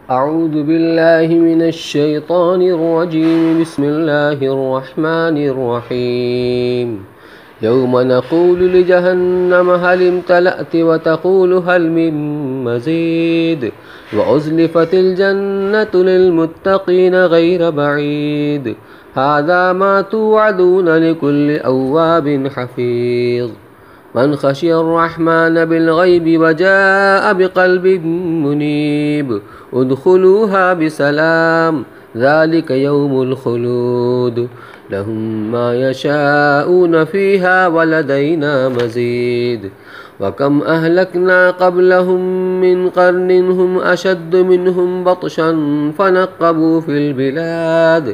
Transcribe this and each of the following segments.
أعوذ بالله من الشيطان الرجيم. بسم الله الرحمن الرحيم. يوم نقول لجهنم هل امتلأت وتقول هل من مزيد وأزلفت الجنة للمتقين غير بعيد هذا ما توعدون لكل أواب حفيظ. من خشي الرحمن بالغيب وجاء بقلب منيب ادخلوها بسلام ذلك يوم الخلود لهم ما يشاءون فيها ولدينا مزيد. وكم أهلكنا قبلهم من قرن هم أشد منهم بطشا فنقبوا في البلاد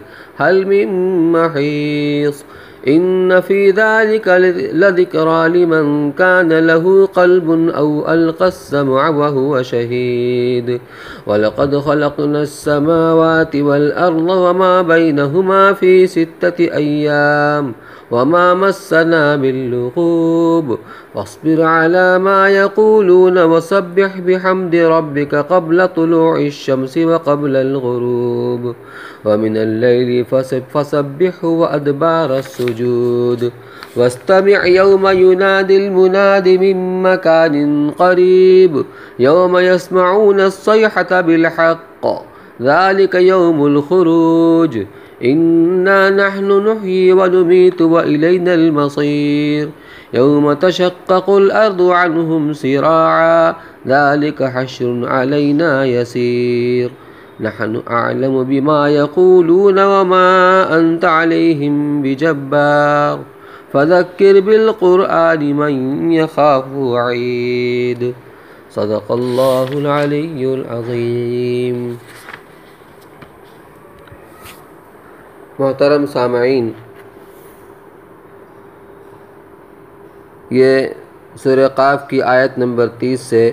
هل من محيص. إن في ذلك لذكرى لمن كان له قلب أو ألقى السمع وهو شهيد. ولقد خلقنا السماوات والأرض وما بينهما في 6 أيام وما مسنا من لغوب. واصبر على ما يقولون وسبح بحمد ربك قبل طلوع الشمس وقبل الغروب ومن الليل فسبحه وأدبار السجود. واستمع يوم ينادي المناد من مكان قريب يوم يسمعون الصيحة بالحق ذلك يوم الخروج. إنا نحن نحيي ونميت وإلينا المصير. يوم تشقق الأرض عنهم سراعا ذلك حشر علينا يسير. نحن أعلم بما يقولون وما أنت عليهم بجبار فذكر بالقرآن من يخاف وعيد. صدق الله العلي العظيم. محترم سامعین، یہ سورہ قاف کی آیت نمبر 30 سے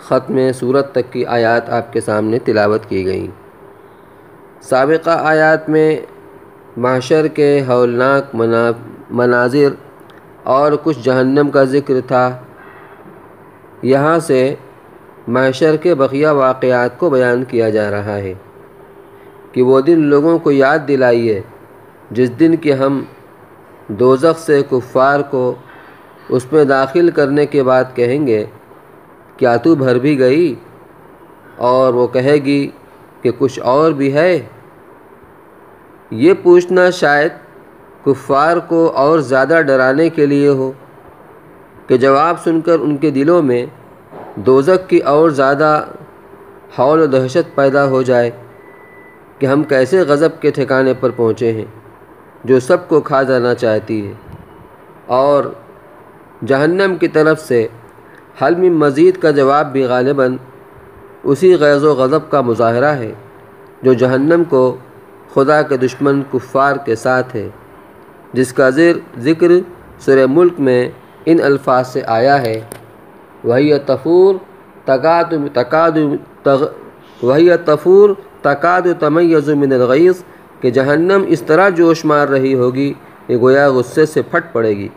ختم سورت تک کی آیات آپ کے سامنے تلاوت کی گئیں۔ سابقہ آیات میں محشر کے ہولناک مناظر اور کچھ جہنم کا ذکر تھا۔ یہاں سے محشر کے بقیہ واقعات کو بیان کیا جا رہا ہے کہ وہ دن لوگوں کو یاد دلائیے جس دن کہ ہم دوزخ سے کفار کو اس میں داخل کرنے کے بعد کہیں گے کیا تو بھر بھی گئی، اور وہ کہے گی کہ کچھ اور بھی ہے۔ یہ پوچھنا شاید کفار کو اور زیادہ ڈرانے کے لیے ہو کہ جواب سن کر ان کے دلوں میں دوزخ کی اور زیادہ ہول و دہشت پیدا ہو جائے کہ ہم کیسے غضب کے ٹھکانے پر پہنچے ہیں جو سب کو کھا جانا چاہتی ہے۔ اور جہنم کی طرف سے حل من مزید کا جواب بھی غالباً اسی غیظ و غضب کا مظاہرہ ہے جو جہنم کو خدا کے دشمن کفار کے ساتھ ہے، جس کا ذکر سورہ ملک میں ان الفاظ سے آیا ہے وَهِيَ تَفُورُ تَكَادُ تَمَيَّزُ مِنَ الْغَيْظِ کہ جہنم اس طرح جوش مار رہی ہوگی کہ گویا غصے سے پھٹ پڑے گی۔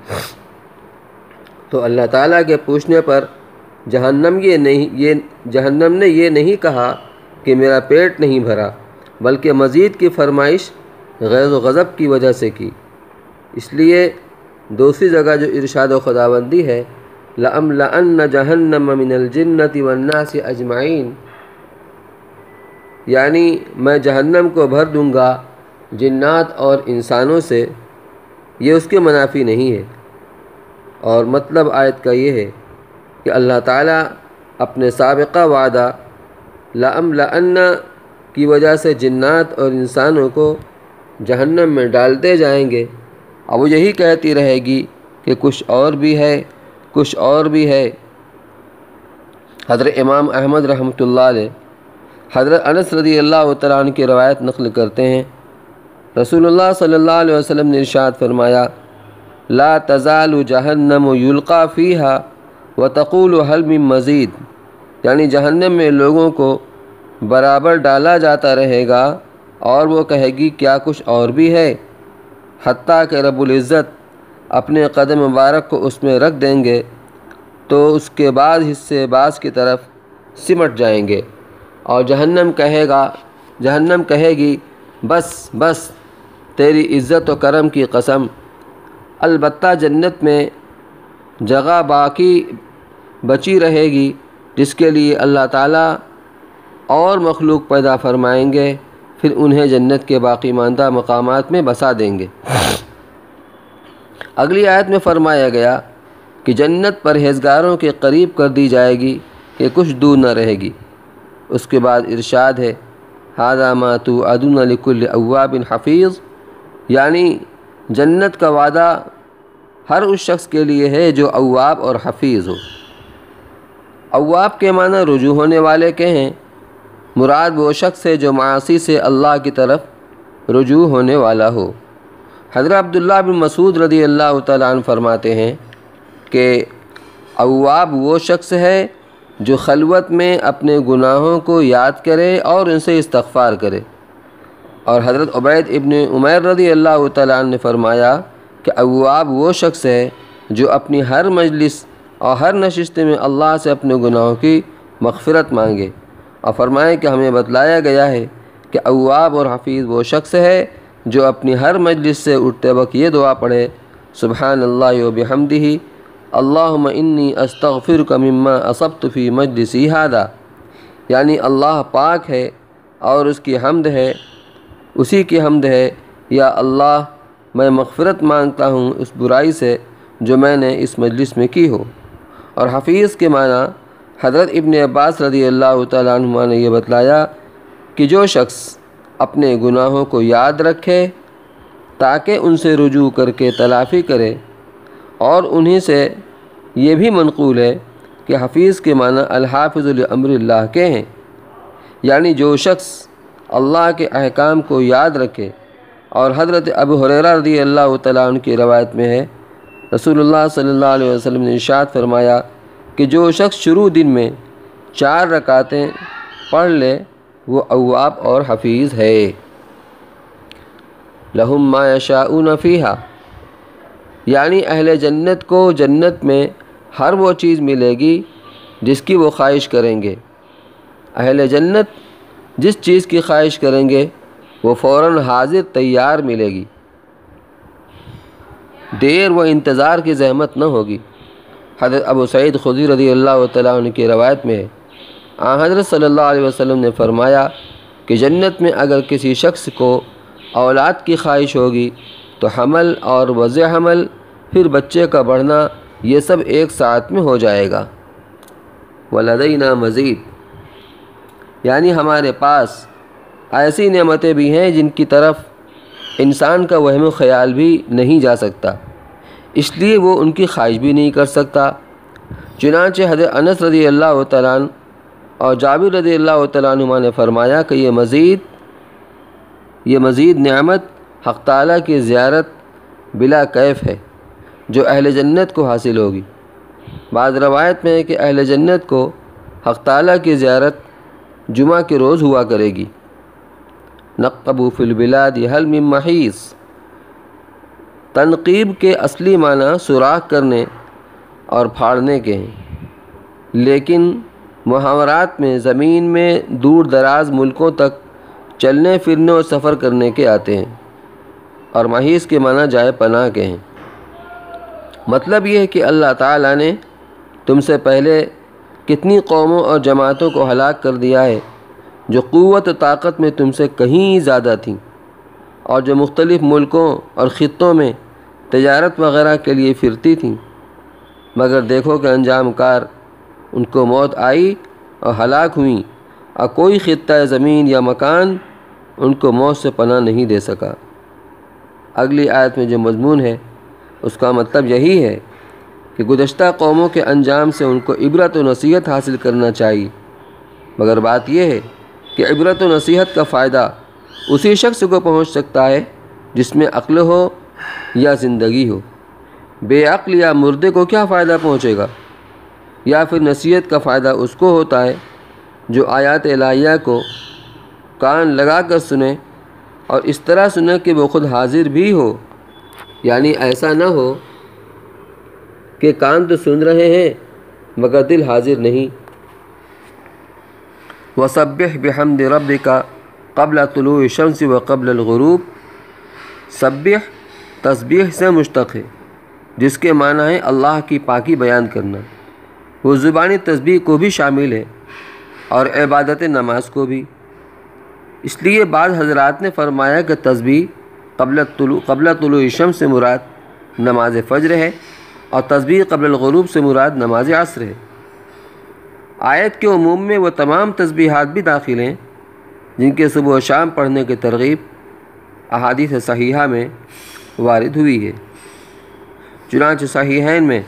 تو اللہ تعالیٰ کے پوچھنے پر جہنم نے یہ نہیں کہا کہ میرا پیٹ نہیں بھرا، بلکہ مزید کی فرمائش غیظ و غضب کی وجہ سے کی۔ اس لیے دوسری جگہ جو ارشاد و خداوندی ہے لَأَمْلَأَنَّ جَهَنَّمَ مِنَ الْجِنَّةِ وَالنَّاسِ أَجْمَعِينَ، یعنی میں جہنم کو بھر دوں گا جنات اور انسانوں سے، یہ اس کے منافی نہیں ہے۔ اور مطلب آیت کا یہ ہے کہ اللہ تعالیٰ اپنے سابقہ وعدہ لَأَمْلَأَنَّ کی وجہ سے جنات اور انسانوں کو جہنم میں ڈالتے جائیں گے، اب وہ یہی کہتی رہے گی کہ کچھ اور بھی ہے، کچھ اور بھی ہے۔ حضرت امام احمد رحمۃ اللہ علیہ حضرت انس رضی اللہ تعالیٰ عنہ کی روایت نقل کرتے ہیں، رسول اللہ صلی اللہ علیہ وسلم نے ارشاد فرمایا لا تزال جہنم یلقا فیہا وتقول حل من مزید، یعنی جہنم میں لوگوں کو برابر ڈالا جاتا رہے گا اور وہ کہے گی کیا کچھ اور بھی ہے، حتیٰ کہ رب العزت اپنے قدم مبارک کو اس میں رکھ دیں گے تو اس کے بعد حصے بعض کی طرف سمٹ جائیں گے۔ اور جہنم کہے گی بس بس، تیری عزت و کرم کی قسم، البتہ جنت میں جگہ باقی بچی رہے گی جس کے لیے اللہ تعالیٰ اور مخلوق پیدا فرمائیں گے، پھر انہیں جنت کے باقی ماندہ مقامات میں بسا دیں گے۔ اگلی آیت میں فرمایا گیا کہ جنت پرہیزگاروں کے قریب کر دی جائے گی کہ کچھ دور نہ رہے گی۔ اس کے بعد ارشاد ہے ھذا ما توعدون لکل اواب حفیظ، یعنی جنت کا وعدہ ہر اس شخص کے لیے ہے جو اواب اور حفیظ ہو۔ اواب کے معنی رجوع ہونے والے کے ہیں، مراد وہ شخص ہے جو معاصی سے اللہ کی طرف رجوع ہونے والا ہو۔ حضرت عبداللہ بن مسعود رضی اللہ تعالیٰ عنہ فرماتے ہیں کہ اواب وہ شخص ہے جو خلوت میں اپنے گناہوں کو یاد کرے اور ان سے استغفار کرے۔ اور حضرت عبید ابن عمیر رضی اللہ تعالیٰ عنہ نے فرمایا کہ اواب وہ شخص ہے جو اپنی ہر مجلس اور ہر نشست میں اللہ سے اپنے گناہوں کی مغفرت مانگے، اور فرمائے کہ ہمیں بتلایا گیا ہے کہ اواب اور حفیظ وہ شخص ہے جو اپنی ہر مجلس سے اٹھتے وقت یہ دعا پڑھے سبحان اللہ و بحمدہ اللہم انی استغفرک مما اصبت فی مجلسی ھذا، یعنی اللہ پاک ہے اور اس کی حمد ہے، اسی کی حمد ہے، یا اللہ میں مغفرت مانگتا ہوں اس برائی سے جو میں نے اس مجلس میں کی ہو۔ اور حفیظ کے معنی حضرت ابن عباس رضی اللہ تعالیٰ عنہما نے یہ بتلایا کہ جو شخص اپنے گناہوں کو یاد رکھے تاکہ ان سے رجوع کر کے تلافی کرے، اور انہی سے یہ بھی منقول ہے کہ حفیظ کے معنی الحافظ لامر اللہ کے ہیں، یعنی جو شخص اللہ کے احکام کو یاد رکھے۔ اور حضرت ابو ہریرہ رضی اللہ تعالیٰ عنہ کی روایت میں ہے رسول اللہ صلی اللہ علیہ وسلم نے ارشاد فرمایا کہ جو شخص شروع دن میں 4 رکعتیں پڑھ لے وہ اواب اور حفیظ ہے۔ لہم ما یشاؤون فیہا، یعنی اہل جنت کو جنت میں ہر وہ چیز ملے گی جس کی وہ خواہش کریں گے۔ اہل جنت جس چیز کی خواہش کریں گے وہ فوراً حاضر تیار ملے گی، دیر و انتظار کی زحمت نہ ہوگی۔ حضرت ابو سعید خدری رضی اللہ تعالیٰ عنہ کی روایت میں ہے حضرت صلی اللہ علیہ وسلم نے فرمایا کہ جنت میں اگر کسی شخص کو اولاد کی خواہش ہوگی تو حمل اور وضع حمل پھر بچے کا بڑھنا یہ سب ایک ساتھ میں ہو جائے گا۔ ولدینا مزید، یعنی ہمارے پاس ایسی نعمتیں بھی ہیں جن کی طرف انسان کا وہم و خیال بھی نہیں جا سکتا، اس لیے وہ ان کی خواہش بھی نہیں کر سکتا۔ چنانچہ حضرت انس رضی اللہ تعالیٰ عنہ اور جابر رضی اللہ تعالیٰ عنہما نے فرمایا کہ یہ مزید نعمت حق تعالیٰ کی زیارت بلا کیف ہے جو اہل جنت کو حاصل ہوگی۔ بعض روایت میں ہے کہ اہل جنت کو حق تعالیٰ کی زیارت جمعہ کے روز ہوا کرے گی۔ نقبوا فی البلاد هل من محیص، تنقیب کے اصلی معنی سوراخ کرنے اور پھاڑنے کے ہیں، لیکن محاورات میں زمین میں دور دراز ملکوں تک چلنے پھرنے اور سفر کرنے کے آتے ہیں، اور محیص کے معنی جائے پناہ کے ہیں۔ مطلب یہ ہے کہ اللہ تعالیٰ نے تم سے پہلے کتنی قوموں اور جماعتوں کو ہلاک کر دیا ہے جو قوت و طاقت میں تم سے کہیں زیادہ تھیں، اور جو مختلف ملکوں اور خطوں میں تجارت وغیرہ کے لیے پھرتی تھیں، مگر دیکھو کہ انجام کار ان کو موت آئی اور ہلاک ہوئیں، اور کوئی خطہ زمین یا مکان ان کو موت سے پناہ نہیں دے سکا۔ اگلی آیت میں جو مضمون ہے اس کا مطلب یہی ہے کہ گزشتہ قوموں کے انجام سے ان کو عبرت و نصیحت حاصل کرنا چاہیے، مگر بات یہ ہے کہ عبرت و نصیحت کا فائدہ اسی شخص کو پہنچ سکتا ہے جس میں عقل ہو یا زندگی ہو۔ بے عقل یا مردے کو کیا فائدہ پہنچے گا؟ یا پھر نصیحت کا فائدہ اس کو ہوتا ہے جو آیات الہیہ کو کان لگا کر سنے، اور اس طرح سنے کہ وہ خود حاضر بھی ہو، یعنی ایسا نہ ہو کہ کان تو سن رہے ہیں مگر دل حاضر نہیں۔ وسبح بحمد ربک قبل طلوع الشمس و قبل الغروب۔ سبح تسبیح سے مشتق ہے، جس کے معنی ہے اللہ کی پاکی بیان کرنا۔ وہ زبانی تسبیح کو بھی شامل ہے اور عبادت نماز کو بھی۔ اس لیے بعض حضرات نے فرمایا کہ تسبیح قبل طلوع الشمس سے مراد نماز فجر ہے اور تسبیح قبل الغروب سے مراد نماز عصر ہے۔ آیت کے عموم میں وہ تمام تسبیحات بھی داخل ہیں جن کے صبح و شام پڑھنے کی ترغیب احادیث صحیحہ میں وارد ہوئی ہے۔ چنانچہ صحیحین میں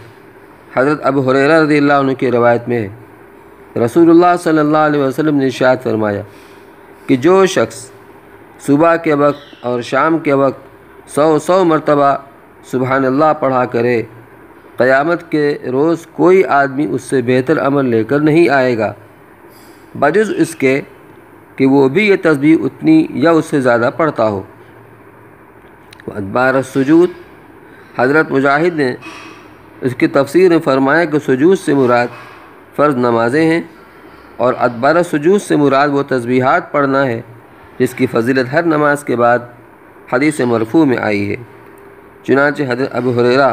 حضرت ابو ہریرہ رضی اللہ عنہ کی روایت میں ہے، رسول اللہ صلی اللہ علیہ وسلم نے ارشاد فرمایا کہ جو شخص صبح کے وقت اور شام کے وقت 100 مرتبہ سبحان اللہ پڑھا کرے، قیامت کے روز کوئی آدمی اس سے بہتر عمل لے کر نہیں آئے گا بجز اس کے کہ وہ بھی یہ تسبیح اتنی یا اس سے زیادہ پڑھتا ہو۔ ادبار السجود، حضرت مجاہد نے اس کی تفسیر میں فرمایا کہ سجود سے مراد فرض نمازیں ہیں اور ادبار السجود سے مراد وہ تسبیحات پڑھنا ہے جس کی فضیلت ہر نماز کے بعد حدیث مرفوع میں آئی ہے۔ چنانچہ حضرت ابو ہریرہ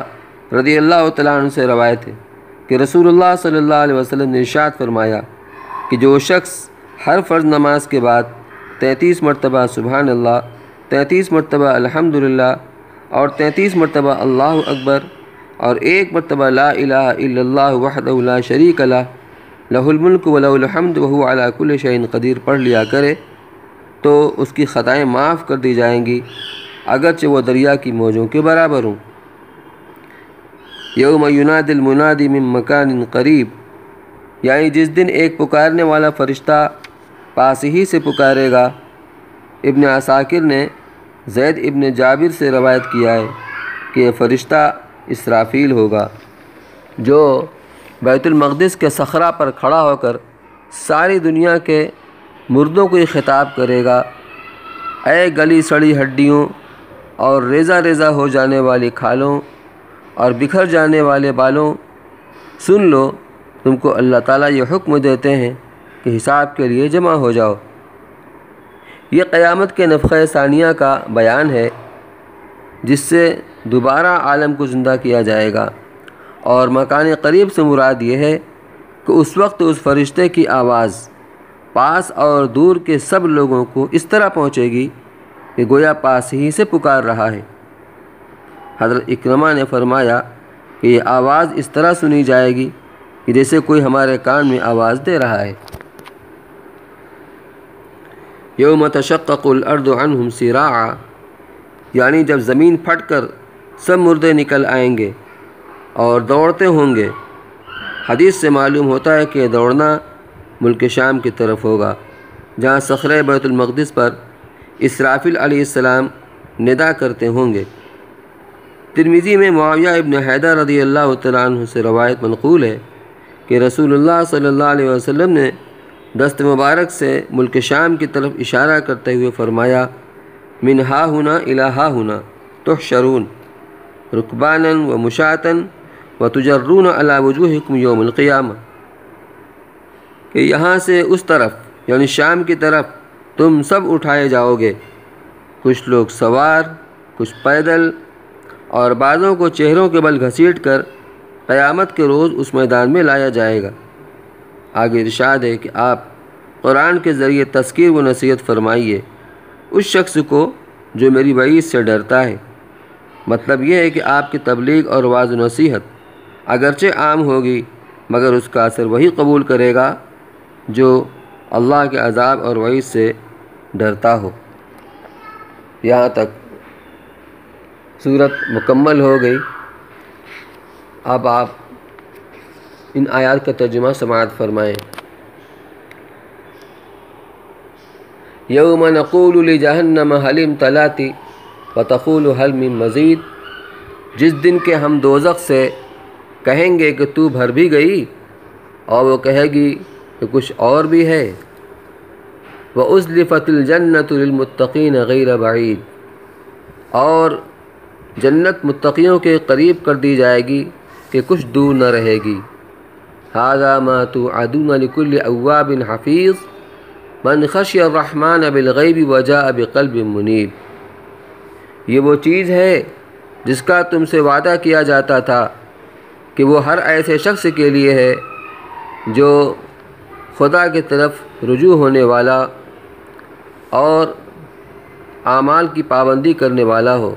رضی اللہ تعالیٰ عنہ سے روایت ہے کہ رسول اللہ صلی اللہ علیہ وسلم نے ارشاد فرمایا کہ جو شخص ہر فرض نماز کے بعد 33 مرتبہ سبحان اللہ، 33 مرتبہ الحمدللہ اور 33 مرتبہ اللہ اکبر اور 1 مرتبہ لا الہ الا اللہ وحدہ لا شریک لہ لہ الملک ولہ الحمد وہو علی کل شیء قدیر پڑھ لیا کرے تو اس کی خطائیں معاف کر دی جائیں گی، اگرچہ وہ دریا کی موجوں کے برابر ہوں۔ یوم ینادی المنادی من مکان قریب، یعنی جس دن ایک پکارنے والا فرشتہ پاس ہی سے پکارے گا۔ ابن عساکر نے زید ابن جابر سے روایت کیا ہے کہ یہ فرشتہ اسرافیل ہوگا جو بیت المقدس کے صخرہ پر کھڑا ہو کر ساری دنیا کے مردوں کو یہ خطاب کرے گا، اے گلی سڑی ہڈیوں اور ریزہ ریزہ ہو جانے والی کھالوں اور بکھر جانے والے بالوں، سن لو، تم کو اللہ تعالیٰ یہ حکم دیتے ہیں کہ حساب کے لیے جمع ہو جاؤ۔ یہ قیامت کے نفخہ ثانیہ کا بیان ہے جس سے دوبارہ عالم کو زندہ کیا جائے گا، اور مکان قریب سے مراد یہ ہے کہ اس وقت اس فرشتے کی آواز پاس اور دور کے سب لوگوں کو اس طرح پہنچے گی کہ گویا پاس ہی سے پکار رہا ہے۔ حضرت اکرمہ نے فرمایا کہ یہ آواز اس طرح سنی جائے گی کہ جیسے کوئی ہمارے کان میں آواز دے رہا ہے۔ یوم تشقق الارض عنہم سراعا، یعنی جب زمین پھٹ کر سب مردے نکل آئیں گے اور دوڑتے ہوں گے۔ حدیث سے معلوم ہوتا ہے کہ یہ دوڑنا ملک شام کی طرف ہوگا جہاں صخرہ بیت المقدس پر اسرافیل علیہ السلام ندا کرتے ہوں گے۔ ترمذی میں معاویہ ابن حیدر رضی اللہ تعالیٰ عنہ سے روایت منقول ہے کہ رسول اللہ صلی اللہ علیہ وسلم نے دست مبارک سے ملک شام کی طرف اشارہ کرتے ہوئے فرمایا، من ہا ہنا الی ہا ہنا تحشرون رکبانا و مشاۃ و تجرون علی وجوہکم یوم القیامہ، کہ یہاں سے اس طرف یعنی شام کی طرف تم سب اٹھائے جاؤ گے، کچھ لوگ سوار، کچھ پیدل، اور بعضوں کو چہروں کے بل گھسیٹ کر قیامت کے روز اس میدان میں لایا جائے گا۔ آگے ارشاد ہے کہ آپ قرآن کے ذریعے تذکیر و نصیحت فرمائیے اس شخص کو جو میری وعید سے ڈرتا ہے۔ مطلب یہ ہے کہ آپ کی تبلیغ اور واعظ و نصیحت اگرچہ عام ہوگی مگر اس کا اثر وہی قبول کرے گا جو اللہ کے عذاب اور وعید سے ڈرتا ہو۔ یہاں تک سورت مکمل ہو گئی۔ اب آپ ان آیات کا ترجمہ سماعت فرمائیں۔ یوم نقول لجہنم هل امتلأت وتقول هل من مزید، جس دن کے ہم دوزخ سے کہیں گے کہ تو بھر بھی گئی، اور وہ کہے گی کہ کچھ اور بھی ہے۔ وَأُزْلِفَتِ الْجَنَّةُ لِلْمُتَّقِينَ غَيْرَ بَعِيدٍ، اور جنت متقیوں کے قریب کر دی جائے گی کہ کچھ دور نہ رہے گی۔ هَذَا مَا تُوعَدُونَ لِكُلِّ أَوَّابٍ حَفِيظٍ، من خشی الرحمن بالغیب وجاء بقلب منیب، یہ وہ چیز ہے جس کا تم سے وعدہ کیا جاتا تھا کہ وہ ہر ایسے شخص کے لیے ہے جو خدا کی طرف رجوع ہونے والا اور اعمال کی پابندی کرنے والا ہو۔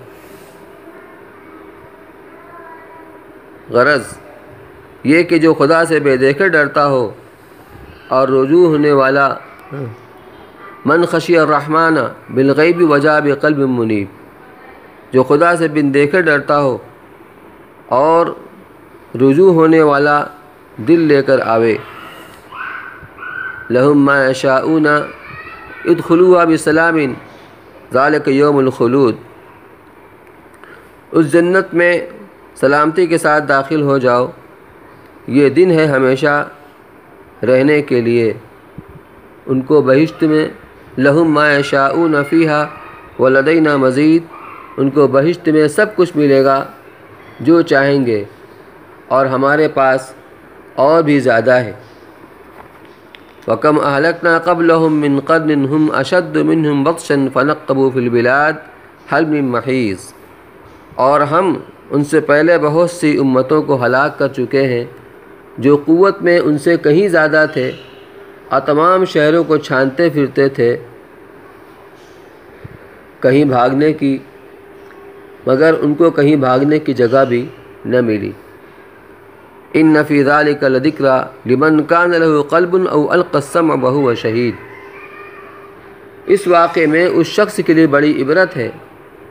غرض یہ کہ جو خدا سے بے دیکھے ڈرتا ہو اور رجوع ہونے والا۔ من خشی الرحمن بالغیب وجاء بقلب منیب، جو خدا سے بن دیکھے ڈرتا ہو اور رجوع ہونے والا دل لے کر آوے۔ لہم ما یشاءون ادخلوها بسلام ذالک یوم الخلود، اس جنت میں سلامتی کے ساتھ داخل ہو جاؤ، یہ دن ہے ہمیشہ رہنے کے لیے۔ ان کو بہشت میں لہم ما یشاءون فیہا ولدینا مزید، ان کو بہشت میں سب کچھ ملے گا جو چاہیں گے اور ہمارے پاس اور بھی زیادہ ہے۔ وَكَمْ أَهْلَكْنَا قَبْلَهُمْ مِنْ قَرْنٍ هُمْ أَشَدُّ مِنْهُمْ بَطْشًا فَنَقَّبُوا فِي الْبِلَادِ هَلْ مِنْ مَحِيصٍ، اور ہم ان سے پہلے بہت سی امتوں کو ہلاک کر چکے ہیں جو قوت میں ان سے کہیں زیادہ تھے اور تمام شہروں کو چھانتے پھرتے تھے کہیں بھاگنے کی، مگر ان کو کہیں بھاگنے کی جگہ بھی نہ ملی۔ ان فی ذلک لذکریٰ لمن کان لہ قلب او القی السمع وہو شہید، اس واقعے میں اس شخص کے لیے بڑی عبرت ہے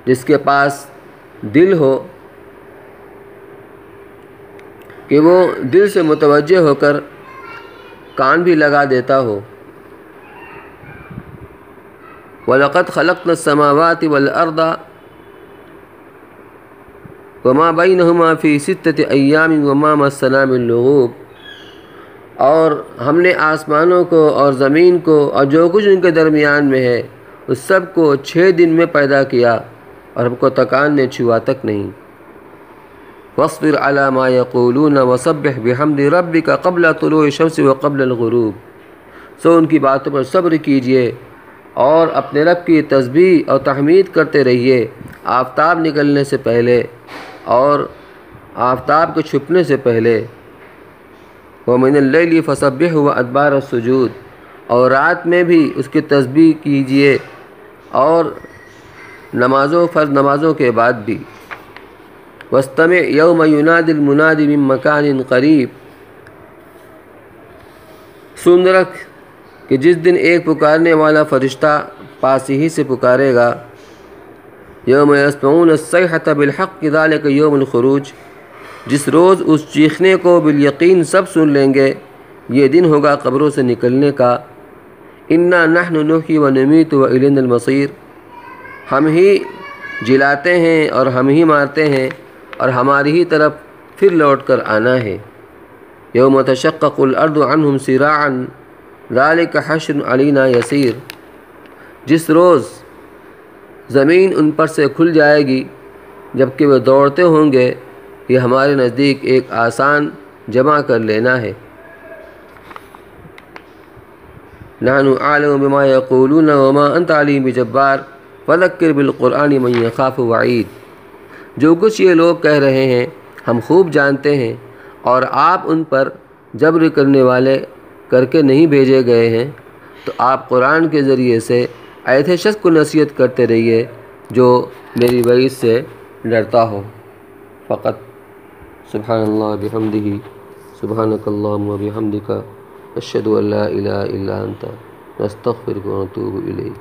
جس کے پاس دل ہو کہ وہ دل سے متوجہ ہو کر کان بھی لگا دیتا ہو۔ وَلَقَدْ خَلَقْنَا السَّمَاوَاتِ وَالْأَرْضَ وَمَا بَيْنَهُمَا فِي سِتَّةِ أَيَّامٍ وَمَا مَسَّنَا مِن لُغُوبٍ، اور ہم نے آسمانوں کو اور زمین کو اور جو کچھ ان کے درمیان میں ہے اس سب کو 6 دن میں پیدا کیا اور ہم کو تکان نے چھوا تک نہیں۔ وَاصْبِرْ عَلَى مَا يَقُولُونَ وَسَبِّحْ بِحَمْدِ رَبِّكَ قَبْلَ طُلُوعِ الشَّمْسِ وَقَبْلَ الْغُرُوبِ، سو ان کی باتوں پر صبر کیجئے اور اپنے رب کی تسبیح اور تحمید کرتے رہیے آفتاب نکلنے سے پہلے اور آفتاب کے چھپنے سے پہلے۔ وَمِنَ اللَّيْلِ فَسَبِّحْهُ وَأَدْبَارَ السُّجُودِ، اور رات میں بھی اس کی تسبیح کیجئے اور فرض نمازوں کے بعد بھی۔ وَاسْتَمِعْ يَوْمَ يُنَادِ الْمُنَادِ مِن مَّكَانٍ قَرِيبٍ، سن رکھ کہ جس دن ایک پکارنے والا فرشتہ پاس ہی سے پکارے گا۔ یوم یسمعون الصیحۃ بالحق ذالک یوم الخروج، جس روز اس چیخنے کو بالیقین سب سن لیں گے، یہ دن ہوگا قبروں سے نکلنے کا۔ انا نحن نحیی ونمیت والینا المصیر، ہم ہی جلاتے ہیں اور ہم ہی مارتے ہیں اور ہماری ہی طرف پھر لوٹ کر آنا ہے۔ یوم تشقق الارض عنہم سراعا ذالک حشر علینا یسیر، جس روز زمین ان پر سے کھل جائے گی جبکہ وہ دوڑتے ہوں گے، یہ ہمارے نزدیک ایک آسان جمع کر لینا ہے۔ نحن اعلم بما یقولون وما انت علیم بجبار فذکر بالقرآن من یخاف وعید، جو کچھ یہ لوگ کہہ رہے ہیں ہم خوب جانتے ہیں، اور آپ ان پر جبر کرنے والے کر کے نہیں بھیجے گئے ہیں، تو آپ قرآن کے ذریعے سے ایسے شخص کو نصیحت کرتے رہیے جو میری وعید سے ڈرتا ہو۔ فقط سبحان اللہ بحمدہ، سبحانک اللہم وبحمدک، اشہد ان لا الہ الا انت، نستغفرک ونتوب الیک۔